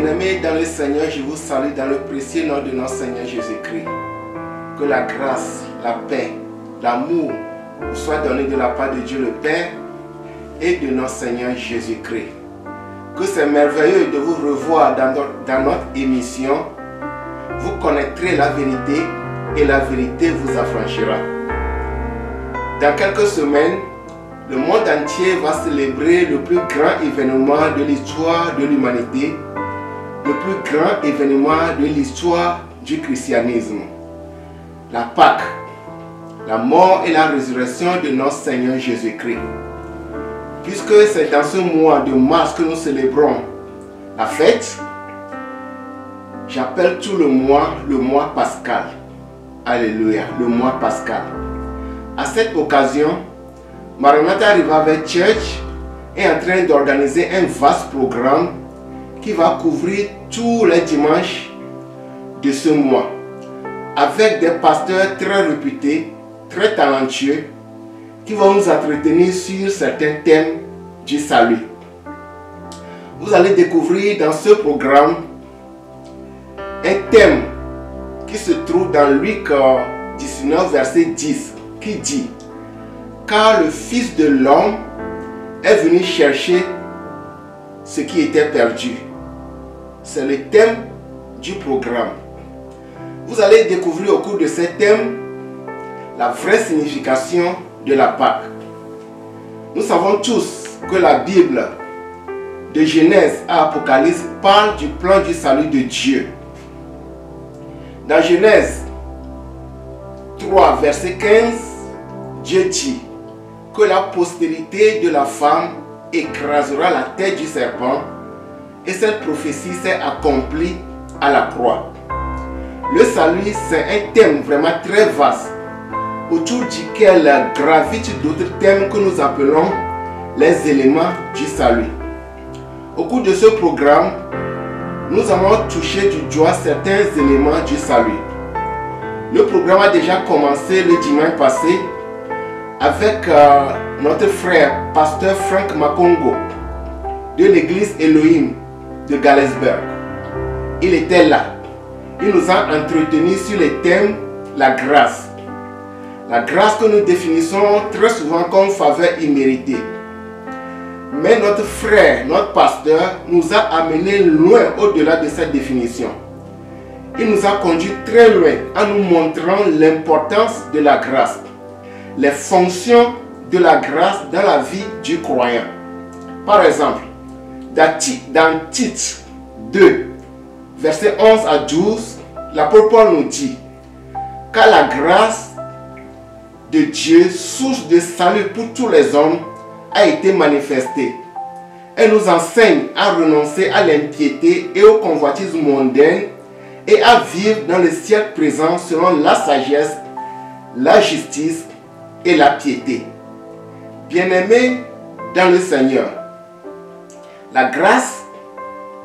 Bien-aimés dans le Seigneur, je vous salue dans le précieux nom de notre Seigneur Jésus-Christ. Que la grâce, la paix, l'amour vous soient donnés de la part de Dieu le Père et de notre Seigneur Jésus-Christ. Que c'est merveilleux de vous revoir dans notre émission. Vous connaîtrez la vérité et la vérité vous affranchira. Dans quelques semaines, le monde entier va célébrer le plus grand événement de l'histoire de l'humanité, le plus grand événement de l'histoire du christianisme. La Pâque, la mort et la résurrection de notre Seigneur Jésus-Christ. Puisque c'est dans ce mois de mars que nous célébrons la fête, j'appelle tout le mois pascal. Alléluia, le mois pascal. À cette occasion, Maranatha Revival Church est en train d'organiser un vaste programme qui va couvrir tous les dimanches de ce mois, avec des pasteurs très réputés, très talentueux, qui vont nous entretenir sur certains thèmes du salut. Vous allez découvrir dans ce programme un thème qui se trouve dans Luc 19, verset 10, qui dit: car le Fils de l'homme est venu chercher ce qui était perdu. C'est le thème du programme. Vous allez découvrir au cours de ce thème la vraie signification de la Pâque. Nous savons tous que la Bible, de Genèse à Apocalypse, parle du plan du salut de Dieu. Dans Genèse 3, verset 15, Dieu dit que la postérité de la femme écrasera la tête du serpent, et cette prophétie s'est accomplie à la croix. Le salut, c'est un thème vraiment très vaste, autour duquel gravitent d'autres thèmes que nous appelons les éléments du salut. Au cours de ce programme, nous allons toucher du doigt certains éléments du salut. Le programme a déjà commencé le dimanche passé avec notre frère, pasteur Frank Makongo, de l'église Elohim de Galesburg. Il était là. Il nous a entretenus sur le thème la grâce. La grâce que nous définissons très souvent comme faveur imméritée. Mais notre frère, notre pasteur, nous a amenés loin au-delà de cette définition. Il nous a conduits très loin en nous montrant l'importance de la grâce, les fonctions de la grâce dans la vie du croyant. Par exemple, dans Tite 2, versets 11 à 12, l'apôtre Paul nous dit: car la grâce de Dieu, source de salut pour tous les hommes, a été manifestée. Elle nous enseigne à renoncer à l'impiété et aux convoitises mondaines et à vivre dans le siècle présent selon la sagesse, la justice et la piété. Bien-aimés dans le Seigneur, la grâce,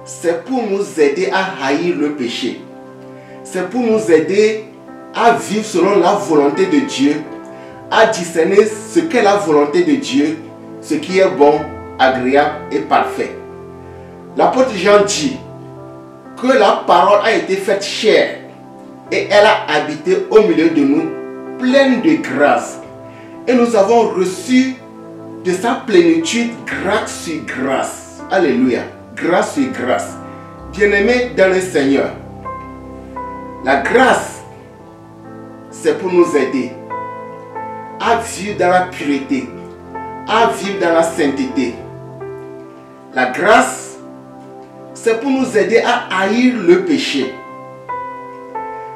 c'est pour nous aider à haïr le péché. C'est pour nous aider à vivre selon la volonté de Dieu, à discerner ce qu'est la volonté de Dieu, ce qui est bon, agréable et parfait. L'apôtre Jean dit que la parole a été faite chair et elle a habité au milieu de nous, pleine de grâce. Et nous avons reçu de sa plénitude grâce sur grâce. Alléluia. Grâce sur grâce. Bien-aimés dans le Seigneur, la grâce, c'est pour nous aider à vivre dans la pureté, à vivre dans la sainteté. La grâce, c'est pour nous aider à haïr le péché.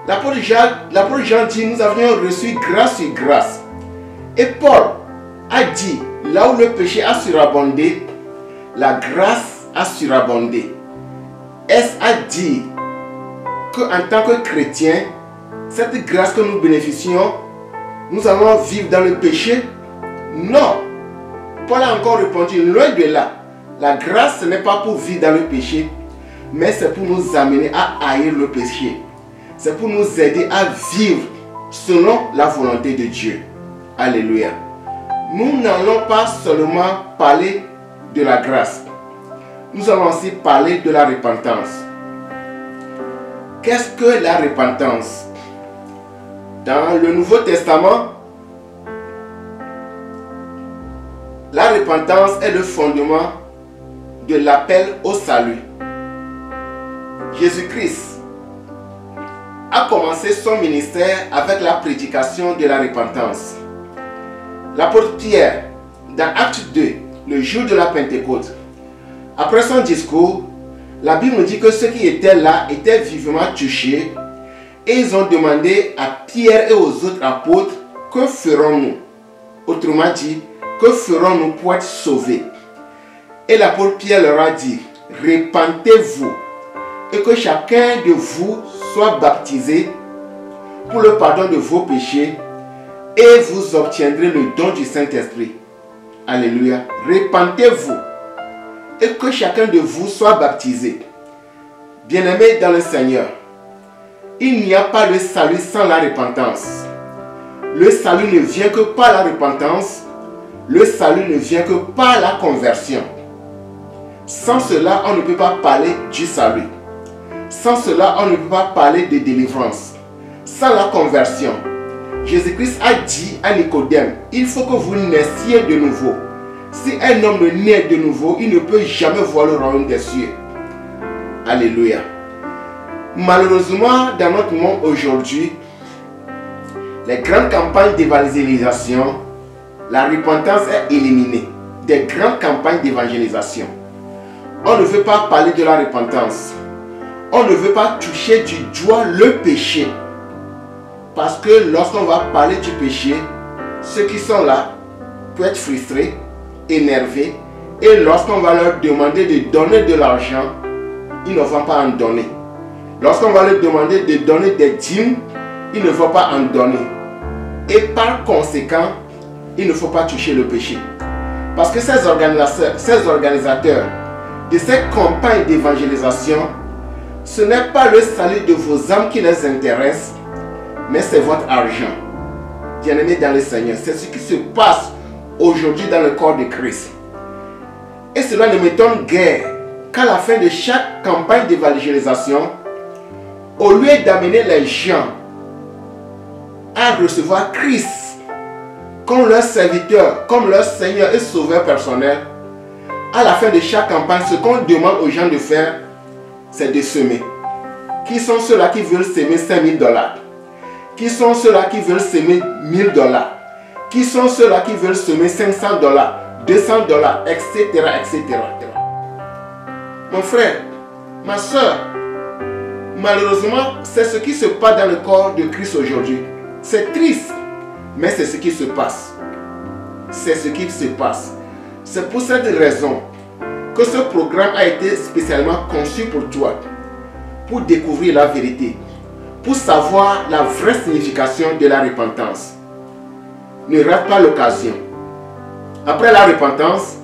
L'apôtre Jean dit: nous avions reçu grâce sur grâce. Et Paul a dit: là où le péché a surabondé, la grâce a surabondé. Est-ce à dire qu'en tant que chrétien, cette grâce que nous bénéficions, nous allons vivre dans le péché? Non. Paul a encore répondu: loin de là. La grâce, ce n'est pas pour vivre dans le péché, mais c'est pour nous amener à haïr le péché. C'est pour nous aider à vivre selon la volonté de Dieu. Alléluia. Nous n'allons pas seulement parler de la grâce. Nous allons aussi parler de la repentance. Qu'est-ce que la repentance? Dans le Nouveau Testament, la repentance est le fondement de l'appel au salut. Jésus-Christ a commencé son ministère avec la prédication de la repentance. L'apôtre Pierre, dans Acte 2, le jour de la Pentecôte, après son discours, la Bible nous dit que ceux qui étaient là étaient vivement touchés et ils ont demandé à Pierre et aux autres apôtres, que ferons-nous? Autrement dit, que ferons-nous pour être sauvés? Et l'apôtre Pierre leur a dit, repentez-vous et que chacun de vous soit baptisé pour le pardon de vos péchés et vous obtiendrez le don du Saint-Esprit. Alléluia. Repentez-vous et que chacun de vous soit baptisé. Bien-aimés dans le Seigneur, il n'y a pas le salut sans la repentance. Le salut ne vient que par la repentance. Le salut ne vient que par la conversion. Sans cela, on ne peut pas parler du salut. Sans cela, on ne peut pas parler de délivrance. Sans la conversion, Jésus-Christ a dit à Nicodème, il faut que vous naissiez de nouveau. Si un homme naît de nouveau, il ne peut jamais voir le royaume des cieux. Alléluia. Malheureusement, dans notre monde aujourd'hui, les grandes campagnes d'évangélisation, la repentance est éliminée. Des grandes campagnes d'évangélisation. On ne veut pas parler de la repentance. On ne veut pas toucher du doigt le péché. Parce que lorsqu'on va parler du péché, ceux qui sont là peuvent être frustrés, énervés. Et lorsqu'on va leur demander de donner de l'argent, ils ne vont pas en donner. Lorsqu'on va leur demander de donner des dîmes, ils ne vont pas en donner. Et par conséquent, il ne faut pas toucher le péché. Parce que ces organisateurs de ces campagnes d'évangélisation, ce n'est pas le salut de vos âmes qui les intéresse, mais c'est votre argent. Bien-aimés dans le Seigneur, c'est ce qui se passe aujourd'hui dans le corps de Christ. Et cela ne m'étonne guère qu'à la fin de chaque campagne d'évangélisation, au lieu d'amener les gens à recevoir Christ comme leur serviteur, comme leur Seigneur et Sauveur personnel, à la fin de chaque campagne, ce qu'on demande aux gens de faire, c'est de semer. Qui sont ceux-là qui veulent semer $5,000? Qui sont ceux-là qui veulent semer $1,000? Qui sont ceux-là qui veulent semer $500, $200, etc., etc. Mon frère, ma soeur, malheureusement, c'est ce qui se passe dans le corps de Christ aujourd'hui. C'est triste, mais c'est ce qui se passe. C'est ce qui se passe. C'est pour cette raison que ce programme a été spécialement conçu pour toi, pour découvrir la vérité, pour savoir la vraie signification de la repentance. Ne rate pas l'occasion. Après la repentance,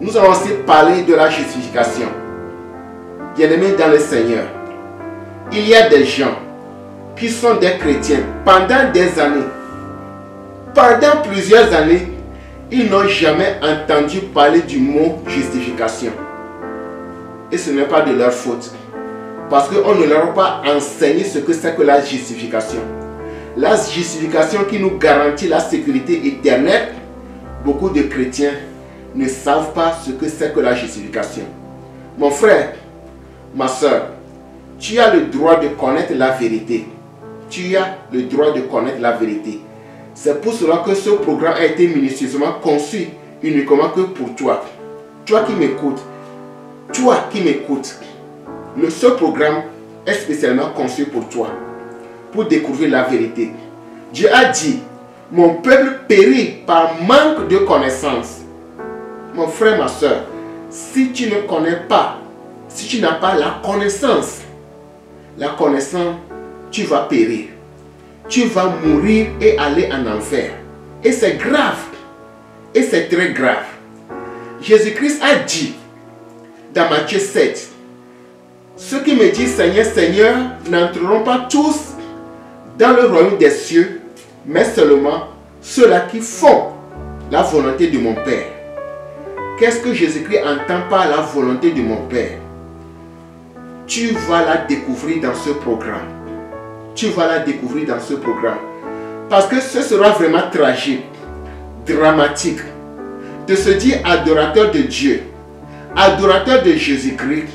nous allons aussi parler de la justification. Bien-aimés dans le Seigneur, il y a des gens qui sont des chrétiens pendant des années. Pendant plusieurs années, ils n'ont jamais entendu parler du mot justification. Et ce n'est pas de leur faute. Parce qu'on ne leur a pas enseigné ce que c'est que la justification. La justification qui nous garantit la sécurité éternelle, beaucoup de chrétiens ne savent pas ce que c'est que la justification. Mon frère, ma soeur, tu as le droit de connaître la vérité. Tu as le droit de connaître la vérité. C'est pour cela que ce programme a été minutieusement conçu uniquement que pour toi. Toi qui m'écoutes. Toi qui m'écoutes. Ce programme est spécialement conçu pour toi. Pour découvrir la vérité. Dieu a dit, mon peuple périt par manque de connaissance. Mon frère, ma soeur, si tu ne connais pas, si tu n'as pas la connaissance, tu vas périr. Tu vas mourir et aller en enfer. Et c'est grave. Et c'est très grave. Jésus-Christ a dit dans Matthieu 7, ceux qui me disent Seigneur, Seigneur, n'entreront pas tous dans le royaume des cieux, mais seulement ceux-là qui font la volonté de mon Père. Qu'est-ce que Jésus-Christ entend par la volonté de mon Père? tu vas la découvrir dans ce programme. Tu vas la découvrir dans ce programme. Parce que ce sera vraiment tragique, dramatique, de se dire adorateur de Dieu, adorateur de Jésus-Christ.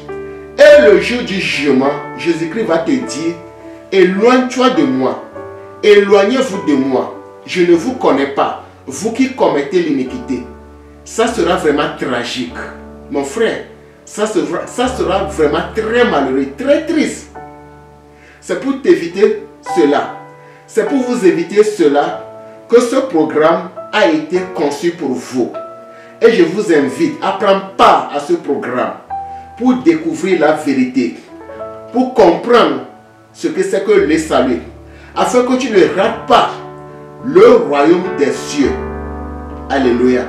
Et le jour du jugement, Jésus-Christ va te dire, éloigne-toi de moi, éloignez-vous de moi, je ne vous connais pas, vous qui commettez l'iniquité. Ça sera vraiment tragique. Mon frère, ça sera vraiment très malheureux, très triste. C'est pour t'éviter cela. C'est pour vous éviter cela que ce programme a été conçu pour vous. Et je vous invite à prendre part à ce programme pour découvrir la vérité, pour comprendre ce que c'est que le salut, afin que tu ne rates pas le royaume des cieux. Alléluia.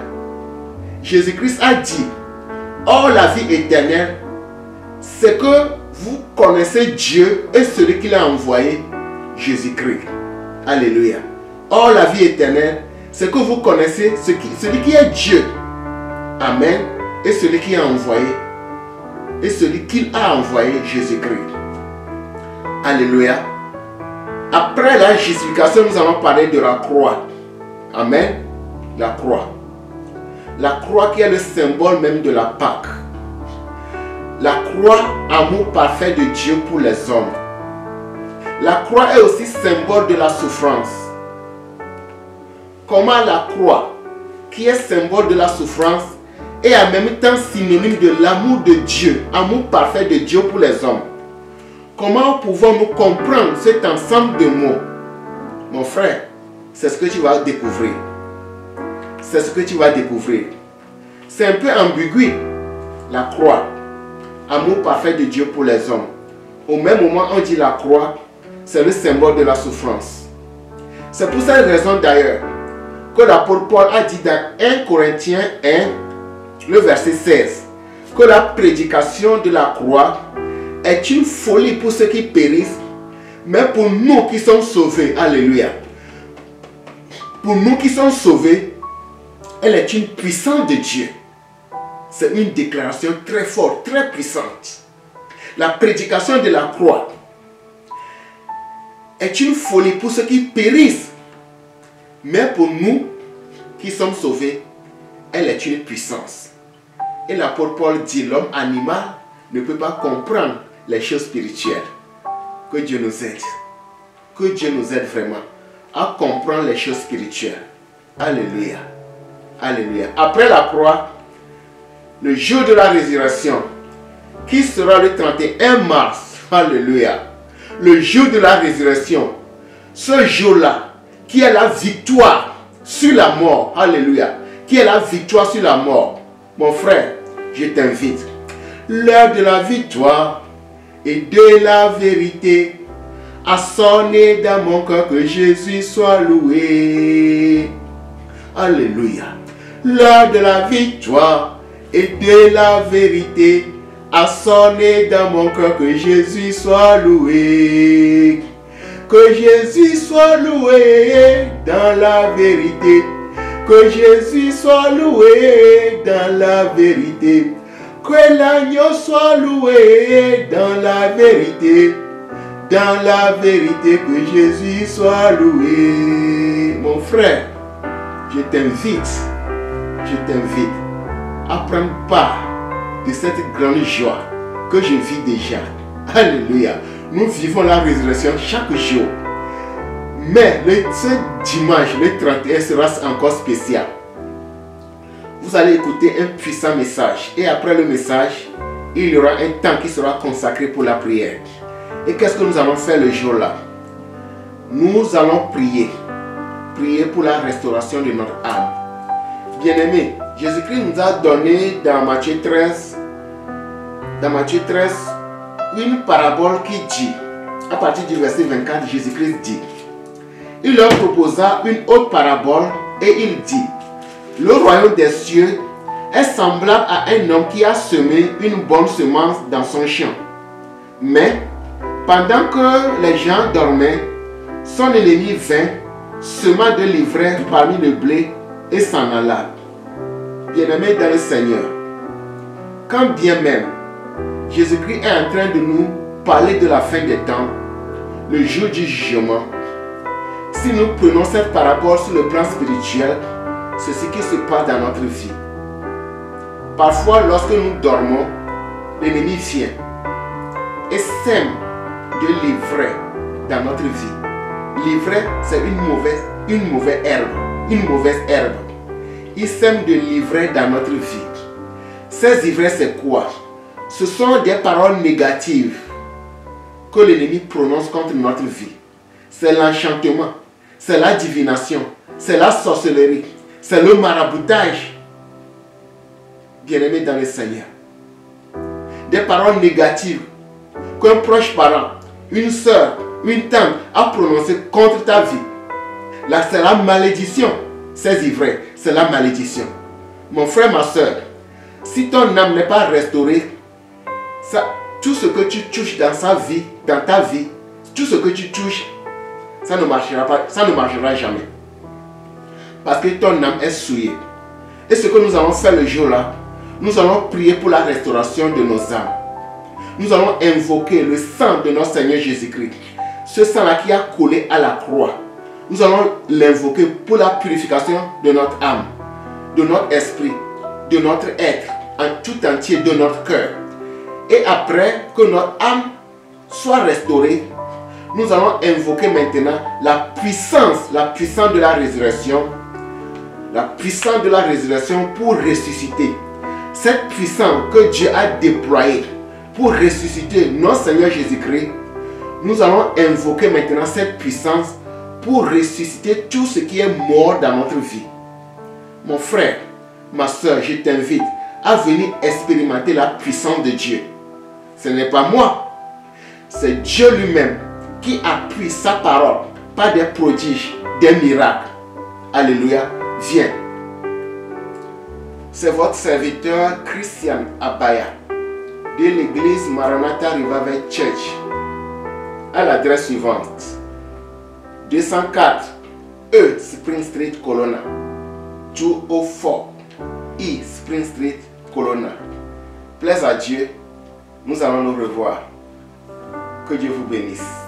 Jésus-Christ a dit, or la vie éternelle, c'est que vous connaissez Dieu et celui qu'il a envoyé, Jésus-Christ. Alléluia. Or la vie éternelle, c'est que vous connaissez celui qui est Dieu. Amen. Et celui qui a envoyé, et celui qu'il a envoyé, Jésus-Christ. Alléluia. Après la justification, nous allons parler de la croix. Amen. La croix. La croix qui est le symbole même de la Pâque. La croix, amour parfait de Dieu pour les hommes. La croix est aussi symbole de la souffrance. Comment la croix, qui est symbole de la souffrance, est en même temps synonyme de l'amour de Dieu, amour parfait de Dieu pour les hommes. Comment pouvons-nous comprendre cet ensemble de mots? Mon frère, c'est ce que tu vas découvrir. C'est ce que tu vas découvrir. C'est un peu ambigu. La croix, amour parfait de Dieu pour les hommes. Au même moment, on dit la croix, c'est le symbole de la souffrance. C'est pour cette raison d'ailleurs que l'apôtre Paul a dit dans 1 Corinthiens 1, le verset 16, que la prédication de la croix est une folie pour ceux qui périssent, mais pour nous qui sommes sauvés, alléluia. Pour nous qui sommes sauvés, elle est une puissance de Dieu. C'est une déclaration très forte, très puissante. La prédication de la croix est une folie pour ceux qui périssent, mais pour nous qui sommes sauvés, elle est une puissance. Et l'apôtre Paul dit, l'homme animal ne peut pas comprendre les choses spirituelles. Que Dieu nous aide. Que Dieu nous aide vraiment à comprendre les choses spirituelles. Alléluia. Alléluia. Après la croix, le jour de la résurrection, qui sera le 31 mars, alléluia, le jour de la résurrection, ce jour-là, qui est la victoire sur la mort, alléluia, qui est la victoire sur la mort, mon frère, je t'invite, l'heure de la victoire et de la vérité a sonné dans mon cœur, que Jésus soit loué, alléluia, l'heure de la victoire et de la vérité a sonné dans mon cœur, que Jésus soit loué. Que Jésus soit loué dans la vérité. Que Jésus soit loué dans la vérité. Que l'agneau soit loué dans la vérité. Dans la vérité, que Jésus soit loué. Mon frère, je t'invite à prendre part de cette grande joie que je vis déjà. Alléluia. Nous vivons la résurrection chaque jour. Mais ce dimanche, le 31, sera encore spécial. Vous allez écouter un puissant message. Et après le message, il y aura un temps qui sera consacré pour la prière. Et qu'est-ce que nous allons faire le jour-là? Nous allons prier. Prier pour la restauration de notre âme. Bien-aimés, Jésus-Christ nous a donné dans Matthieu 13, une parabole qui dit, à partir du verset 24, Jésus-Christ dit, il leur proposa une autre parabole et il dit, le royaume des cieux est semblable à un homme qui a semé une bonne semence dans son champ. Mais, pendant que les gens dormaient, son ennemi vint, sema de l'ivraie parmi le blé et s'en alla. Bien-aimés dans le Seigneur, quand bien même Jésus-Christ est en train de nous parler de la fin des temps, le jour du jugement. Si nous prenons cette parabole sur le plan spirituel, c'est ce qui se passe dans notre vie. Parfois, lorsque nous dormons, l'ennemi vient et sème de l'ivraie dans notre vie. L'ivraie, c'est une mauvaise herbe. Il sème de l'ivraie dans notre vie. Ces ivraies, c'est quoi? Ce sont des paroles négatives que l'ennemi prononce contre notre vie. C'est l'enchantement, c'est la divination, c'est la sorcellerie, c'est le maraboutage. Bien-aimé dans le Seigneur. Des paroles négatives qu'un proche parent, une soeur, une tante a prononcées contre ta vie. Là, c'est la malédiction. Ces ivraies, c'est la malédiction. Mon frère, ma soeur, si ton âme n'est pas restaurée, tout ce que tu touches dans ta vie, tout ce que tu touches, ça ne marchera pas, ça ne marchera jamais. Parce que ton âme est souillée. Et ce que nous allons faire le jour-là, nous allons prier pour la restauration de nos âmes. Nous allons invoquer le sang de notre Seigneur Jésus-Christ. Ce sang-là qui a collé à la croix. Nous allons l'invoquer pour la purification de notre âme, de notre esprit, de notre être, en tout entier, de notre cœur. Et après que notre âme soit restaurée, nous allons invoquer maintenant la puissance de la résurrection. La puissance de la résurrection pour ressusciter. Cette puissance que Dieu a déployée pour ressusciter notre Seigneur Jésus-Christ, nous allons invoquer maintenant cette puissance pour ressusciter tout ce qui est mort dans notre vie. Mon frère, ma soeur, je t'invite à venir expérimenter la puissance de Dieu. Ce n'est pas moi, c'est Dieu lui-même qui appuie sa parole par des prodiges, des miracles. Alléluia, viens. C'est votre serviteur Christian Abaya de l'église Maranatha Revival Church à l'adresse suivante: 204 E Spring Street, Colonna, 204 E Spring Street, Colonna. Plaise à Dieu, nous allons nous revoir. Que Dieu vous bénisse.